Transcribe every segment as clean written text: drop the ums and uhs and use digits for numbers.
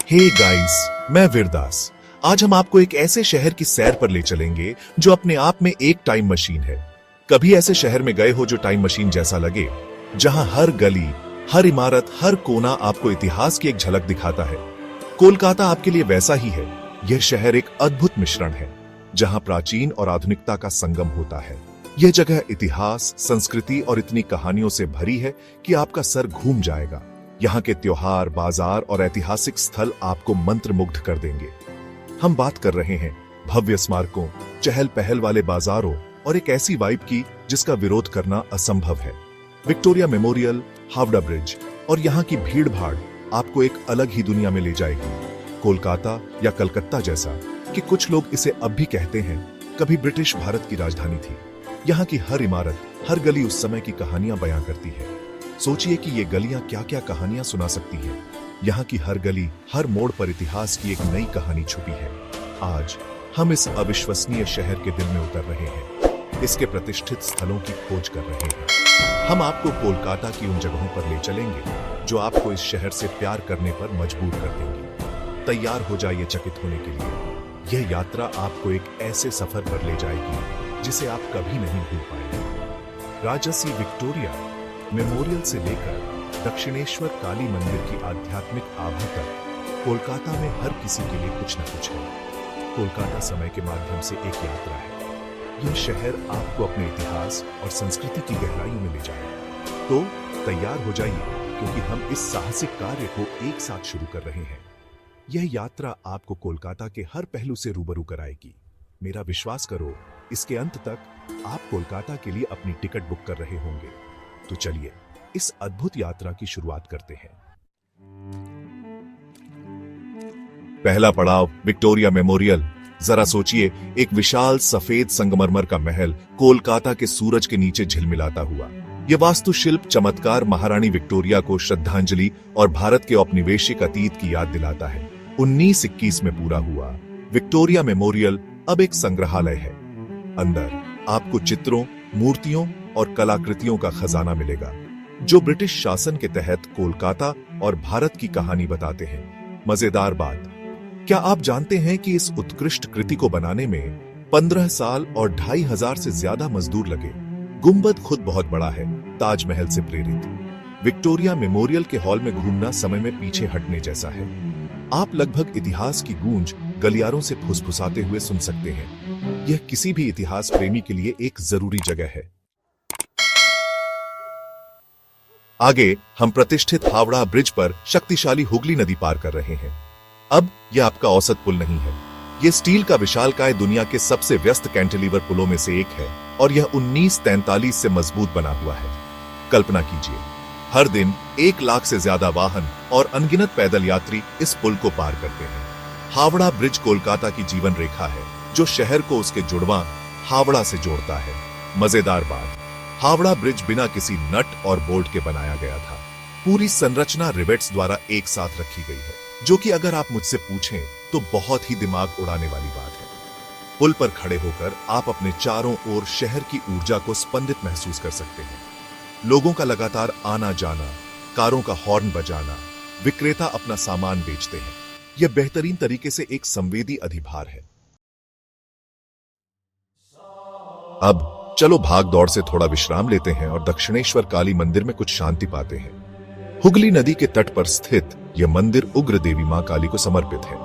Hey guys, मैं वीरदास। आज हम आपको एक ऐसे शहर की सैर पर ले चलेंगे जो अपने आप में एक टाइम मशीन है। कभी ऐसे शहर में गए हो जो टाइम मशीन जैसा लगे, जहां हर गली, हर इमारत, हर कोना आपको इतिहास की एक झलक दिखाता है? कोलकाता आपके लिए वैसा ही है। यह शहर एक अद्भुत मिश्रण है, जहां प्राचीन और आधुनिकता का संगम होता है। यह जगह इतिहास, संस्कृति और इतनी कहानियों से भरी है कि आपका सर घूम जाएगा। यहाँ के त्योहार, बाजार और ऐतिहासिक स्थल आपको मंत्रमुग्ध कर देंगे। हम बात कर रहे हैं भव्य स्मारकों, चहल पहल वाले बाजारों और एक ऐसी वाइब की जिसका विरोध करना असंभव है। विक्टोरिया मेमोरियल, हावड़ा ब्रिज और यहाँ की भीड़ भाड़ आपको एक अलग ही दुनिया में ले जाएगी। कोलकाता या कलकत्ता जैसा कि कुछ लोग इसे अब भी कहते हैं, कभी ब्रिटिश भारत की राजधानी थी। यहाँ की हर इमारत, हर गली उस समय की कहानियां बयां करती है। सोचिए कि ये गलियां क्या क्या कहानियां सुना सकती हैं। यहाँ की हर गली, हर मोड़ पर इतिहास की एक नई कहानी छुपी है। आज हम इस अविश्वसनीय शहर के दिल में उतर रहे हैं, इसके प्रतिष्ठित स्थलों की खोज कर रहे हैं। हम आपको कोलकाता की उन जगहों पर ले चलेंगे जो आपको इस शहर से प्यार करने पर मजबूर कर देंगी। तैयार हो जाइए चकित होने के लिए। यह यात्रा आपको एक ऐसे सफर पर ले जाएगी जिसे आप कभी नहीं भूल पाएंगे। राजसी विक्टोरिया मेमोरियल से लेकर दक्षिणेश्वर काली मंदिर की आध्यात्मिक आभा तक कोलकाता में हर किसी के लिए कुछ न कुछ है। कोलकाता समय के माध्यम से एक यात्रा है। यह शहर आपको अपने इतिहास और संस्कृति की गहराइयों में ले जाएगा। तो तैयार हो जाइए, क्योंकि हम इस साहसिक कार्य को एक साथ शुरू कर रहे हैं। यह यात्रा आपको कोलकाता के हर पहलू से रूबरू कराएगी। मेरा विश्वास करो, इसके अंत तक आप कोलकाता के लिए अपनी टिकट बुक कर रहे होंगे। तो चलिए इस अद्भुत यात्रा की शुरुआत करते हैं। पहला पड़ाव, विक्टोरिया मेमोरियल। जरा सोचिए, एक विशाल सफेद संगमरमर का महल कोलकाता के सूरज के नीचे झिलमिलाता हुआ। यह वास्तुशिल्प चमत्कार महारानी विक्टोरिया को श्रद्धांजलि और भारत के औपनिवेशिक अतीत की याद दिलाता है। 1921 में पूरा हुआ विक्टोरिया मेमोरियल अब एक संग्रहालय है। अंदर आपको चित्रों, मूर्तियों और कलाकृतियों का खजाना मिलेगा, जो ब्रिटिश शासन के तहत कोलकाता और भारत की कहानी बताते हैं। मजेदार बात, क्या आप जानते हैं कि इस उत्कृष्ट कृति को बनाने में 15 साल और 2500 से ज्यादा मजदूर लगे। गुंबद खुद बहुत बड़ा है, ताजमहल से प्रेरित। विक्टोरिया मेमोरियल के हॉल में घूमना समय में पीछे हटने जैसा है। आप लगभग इतिहास की गूंज गलियारों से फुसफुसाते हुए सुन सकते हैं। यह किसी भी इतिहास प्रेमी के लिए एक जरूरी जगह है। आगे हम प्रतिष्ठित हावड़ा ब्रिज पर शक्तिशाली हुगली नदी पार कर रहे हैं। अब यह आपका औसत पुल नहीं है। यह स्टील का विशालकाय दुनिया के सबसे व्यस्त कैंटिलीवर पुलों में से एक है और यह 1943 से मजबूत बना हुआ है। कल्पना कीजिए, हर दिन 1 लाख से ज्यादा वाहन और अनगिनत पैदल यात्री इस पुल को पार करते हैं। हावड़ा ब्रिज कोलकाता की जीवन रेखा है, जो शहर को उसके जुड़वां हावड़ा से जोड़ता है। मजेदार बात, हावड़ा ब्रिज बिना किसी नट और बोल्ट के बनाया गया था। पूरी संरचना रिवेट्स द्वारा एक साथ रखी गई है, जो कि अगर आप मुझसे पूछें तो बहुत ही दिमाग उड़ाने वाली बात है। पुल पर खड़े होकर आप अपने चारों ओर शहर की ऊर्जा को स्पंदित महसूस कर सकते हैं। लोगों का लगातार आना जाना, कारों का हॉर्न बजाना, विक्रेता अपना सामान बेचते हैं। यह बेहतरीन तरीके से एक संवेदी अधिभार है। अब चलो भाग दौड़ से थोड़ा विश्राम लेते हैं और दक्षिणेश्वर काली मंदिर में कुछ शांति पाते हैं। हुगली नदी के तट पर स्थित यह मंदिर उग्र देवी मां काली को समर्पित है।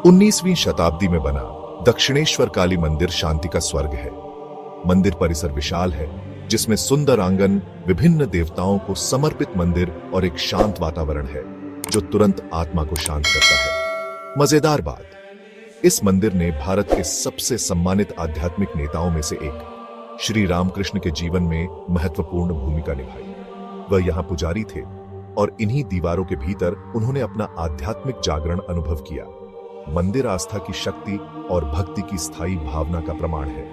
19वीं शताब्दी में बना दक्षिणेश्वर काली मंदिर शांति का स्वर्ग है। मंदिर परिसर विशाल है, जिसमें सुंदर आंगन, विभिन्न देवताओं को समर्पित मंदिर और एक शांत वातावरण है जो तुरंत आत्मा को शांत करता है। मजेदार बात, इस मंदिर ने भारत के सबसे सम्मानित आध्यात्मिक नेताओं में से एक श्री रामकृष्ण के जीवन में महत्वपूर्ण भूमिका निभाई। वह यहाँ पुजारी थे और इन्हीं दीवारों के भीतर उन्होंने अपना आध्यात्मिक जागरण अनुभव किया। मंदिर आस्था की शक्ति और भक्ति की स्थायी भावना का प्रमाण है।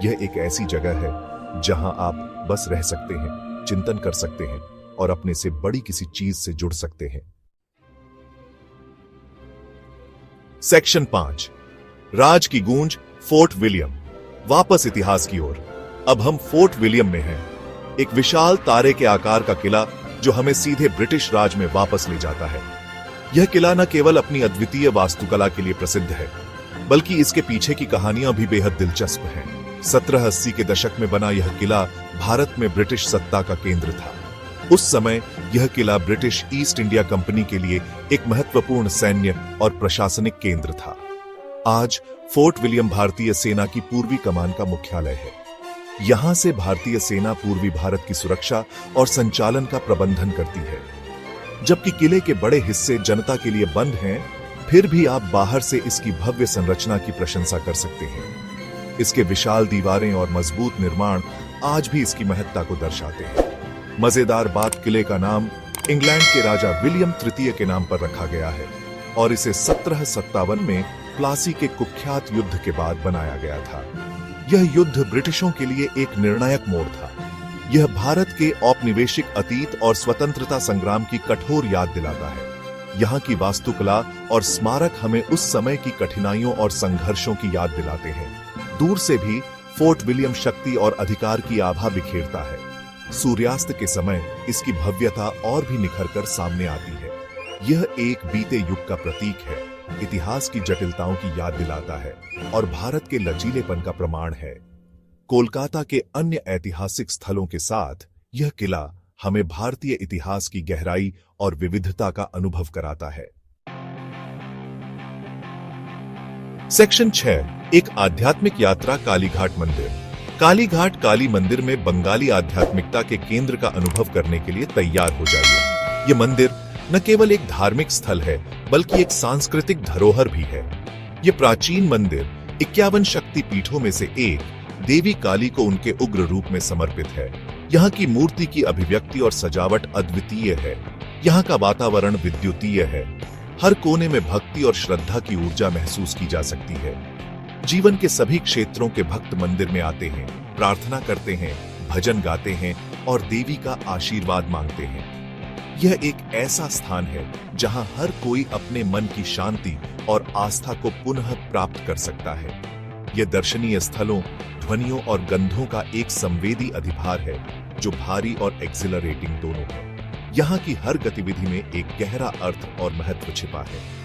यह एक ऐसी जगह है जहां आप बस रह सकते हैं, चिंतन कर सकते हैं और अपने से बड़ी किसी चीज से जुड़ सकते हैं। सेक्शन 5, राज की गूंज, फोर्ट विलियम। वापस इतिहास की ओर। अब हम फोर्ट विलियम में हैं, एक विशाल तारे के आकार का किला जो हमें सीधे ब्रिटिश राज में वापस ले जाता है। यह किला न केवल अपनी अद्वितीय वास्तुकला के लिए प्रसिद्ध है, बल्कि इसके पीछे की कहानियां भी बेहद दिलचस्प हैं। 1780 के दशक में बना यह किला भारत में ब्रिटिश सत्ता का केंद्र था। उस समय यह किला ब्रिटिश ईस्ट इंडिया कंपनी के लिए एक महत्वपूर्ण सैन्य और प्रशासनिक केंद्र था। आज फोर्ट विलियम भारतीय सेना की पूर्वी कमान का मुख्यालय है। यहां से भारतीय सेना पूर्वी भारत की सुरक्षा और संचालन का प्रबंधन करती है। जबकि किले के बड़े हिस्से जनता के लिए बंद हैं, फिर भी आप बाहर से इसकी भव्य संरचना की प्रशंसा कर सकते हैं। इसके विशाल दीवारें और मजबूत निर्माण आज भी इसकी महत्ता को दर्शाते हैं। मजेदार बात, किले का नाम इंग्लैंड के राजा विलियम तृतीय के नाम पर रखा गया है और इसे 1757 में प्लासी के कुख्यात युद्ध के बाद बनाया गया था। यह युद्ध ब्रिटिशों के लिए एक निर्णायक मोड़ था। यह भारत के औपनिवेशिक अतीत और स्वतंत्रता संग्राम की कठोर याद दिलाता है। यहाँ की वास्तुकला और स्मारक हमें उस समय की कठिनाइयों और संघर्षों की याद दिलाते हैं। दूर से भी फोर्ट विलियम शक्ति और अधिकार की आभा बिखेरता है। सूर्यास्त के समय इसकी भव्यता और भी निखरकर सामने आती है। यह एक बीते युग का प्रतीक है, इतिहास की जटिलताओं की याद दिलाता है और भारत के लचीलेपन का प्रमाण है। कोलकाता के अन्य ऐतिहासिक स्थलों के साथ यह किला हमें भारतीय इतिहास की गहराई और विविधता का अनुभव कराता है। सेक्शन 6, एक आध्यात्मिक यात्रा, कालीघाट मंदिर। कालीघाट काली मंदिर में बंगाली आध्यात्मिकता के केंद्र का अनुभव करने के लिए तैयार हो जाइए। यह मंदिर न केवल एक धार्मिक स्थल है, बल्कि एक सांस्कृतिक धरोहर भी है। यह प्राचीन मंदिर 51 शक्ति पीठों में से एक, देवी काली को उनके उग्र रूप में समर्पित है। यहाँ की मूर्ति की अभिव्यक्ति और सजावट अद्वितीय है। यहाँ का वातावरण विद्युतीय है। हर कोने में भक्ति और श्रद्धा की ऊर्जा महसूस की जा सकती है। जीवन के सभी क्षेत्रों के भक्त मंदिर में आते हैं, प्रार्थना करते हैं, भजन गाते हैं और देवी का आशीर्वाद मांगते हैं। यह एक ऐसा स्थान है जहां हर कोई अपने मन की शांति और आस्था को पुनः प्राप्त कर सकता है। यह दर्शनीय स्थलों, ध्वनियों और गंधों का एक संवेदी अधिभार है जो भारी और एक्सिलरेटिंग दोनों है। यहाँ की हर गतिविधि में एक गहरा अर्थ और महत्व छिपा है।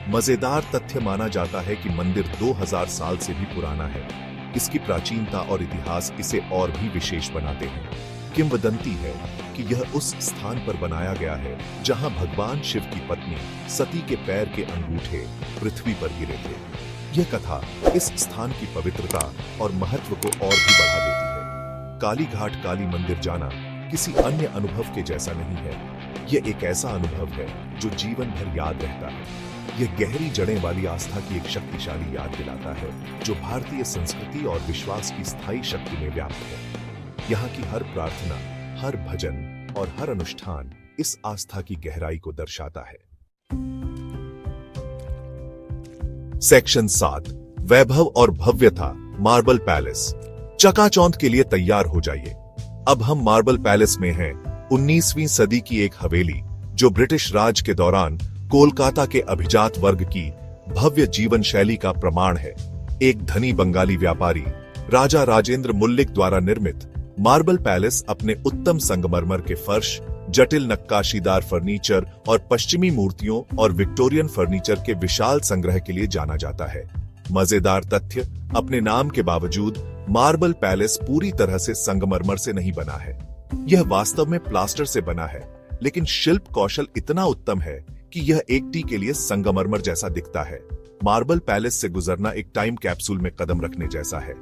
मजेदार तथ्य माना जाता है कि मंदिर 2000 साल से भी पुराना है। इसकी प्राचीनता और इतिहास इसे और भी विशेष बनाते हैं। किंवदंती है कि यह उस स्थान पर बनाया गया है जहां भगवान शिव की पत्नी सती के पैर के अंगूठे पृथ्वी पर गिरे थे। यह कथा इस स्थान की पवित्रता और महत्व को और भी बढ़ा देती है। कालीघाट काली मंदिर जाना किसी अन्य अनुभव के जैसा नहीं है। यह एक ऐसा अनुभव है जो जीवन भर याद रहता है। यह गहरी जड़ें वाली आस्था की एक शक्तिशाली याद दिलाता है जो भारतीय संस्कृति और विश्वास की स्थायी शक्ति में व्याप्त है। यहाँ की हर प्रार्थना, हर भजन और हर अनुष्ठान इस आस्था की गहराई को दर्शाता है। सेक्शन 7, वैभव और भव्यता, मार्बल पैलेस। चकाचौंध के लिए तैयार हो जाइए। अब हम मार्बल पैलेस में हैं। 19वीं सदी की एक हवेली जो ब्रिटिश राज के दौरान कोलकाता के अभिजात वर्ग की भव्य जीवन शैली का प्रमाण है। एक धनी बंगाली व्यापारी राजा राजेंद्र मुल्लिक द्वारा निर्मित मार्बल पैलेस अपने उत्तम संगमरमर के फर्श, जटिल नक्काशीदार फर्नीचर और पश्चिमी मूर्तियों और विक्टोरियन फर्नीचर के विशाल संग्रह के लिए जाना जाता है। मजेदार तथ्य, अपने नाम के बावजूद मार्बल पैलेस पूरी तरह से संगमरमर से नहीं बना है। यह वास्तव में प्लास्टर से बना है, लेकिन शिल्प कौशल इतना उत्तम है कि यह एकटी के लिए संगमरमर जैसा दिखता है। मार्बल पैलेस से गुजरना एक टाइम कैप्सूल में कदम रखने जैसा है।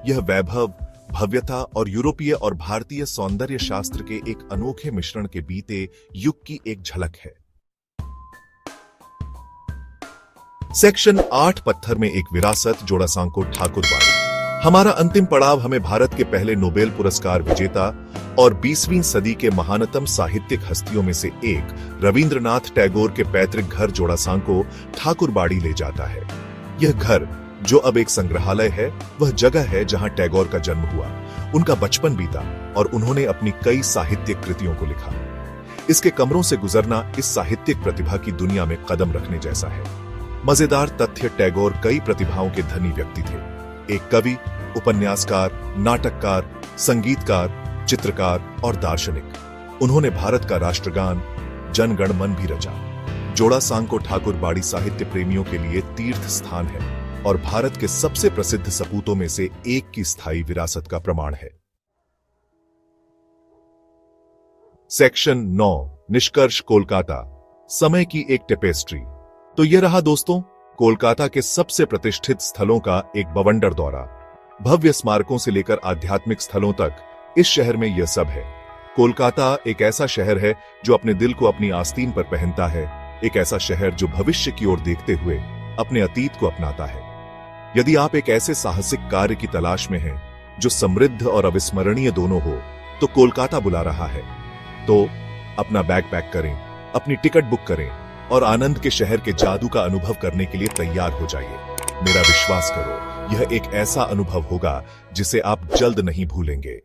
यह वैभव, भव्यता और यूरोपीय और भारतीय सौंदर्य शास्त्र के एक अनोखे मिश्रण के बीते युग की एक झलक है। सेक्शन 8, पत्थर में एक विरासत, जोड़ासांको ठाकुरबाड़ी। हमारा अंतिम पड़ाव हमें भारत के पहले नोबेल पुरस्कार विजेता और 20वीं सदी के महानतम साहित्यिक हस्तियों में से एक रविंद्रनाथ टैगोर के पैतृक घर जोड़ासांको ठाकुरबाड़ी ले जाता है। यह घर, जो अब एक संग्रहालय है, वह जगह है जहां टैगोर का जन्म हुआ, उनका बचपन बीता और उन्होंने अपनी कई साहित्यिक कृतियों को लिखा। इसके कमरों से गुजरना इस साहित्यिक प्रतिभा की दुनिया में कदम रखने जैसा है। मजेदार तथ्य, टैगोर कई प्रतिभाओं के धनी व्यक्ति थे। एक कवि, उपन्यासकार, नाटककार, संगीतकार, चित्रकार और दार्शनिक। उन्होंने भारत का राष्ट्रगान जन गण मन भी रचा। जोड़ा सांको ठाकुर बाड़ी साहित्य प्रेमियों के लिए तीर्थ स्थान है और भारत के सबसे प्रसिद्ध सपूतों में से एक की स्थायी विरासत का प्रमाण है। सेक्शन 9 निष्कर्ष कोलकाता, समय की एक टेपेस्ट्री। तो यह रहा दोस्तों कोलकाता के सबसे प्रतिष्ठित स्थलों का एक बवंडर दौरा। भव्य स्मारकों से लेकर आध्यात्मिक स्थलों तक इस शहर में यह सब है। कोलकाता एक ऐसा शहर है जो अपने दिल को अपनी आस्तीन पर पहनता है, एक ऐसा शहर जो भविष्य की ओर देखते हुए अपने अतीत को अपनाता है। यदि आप एक ऐसे साहसिक कार्य की तलाश में हैं जो समृद्ध और अविस्मरणीय दोनों हो, तो कोलकाता बुला रहा है। तो अपना बैग पैक करें, अपनी टिकट बुक करें और आनंद के शहर के जादू का अनुभव करने के लिए तैयार हो जाइए। मेरा विश्वास करो, यह एक ऐसा अनुभव होगा जिसे आप जल्द नहीं भूलेंगे।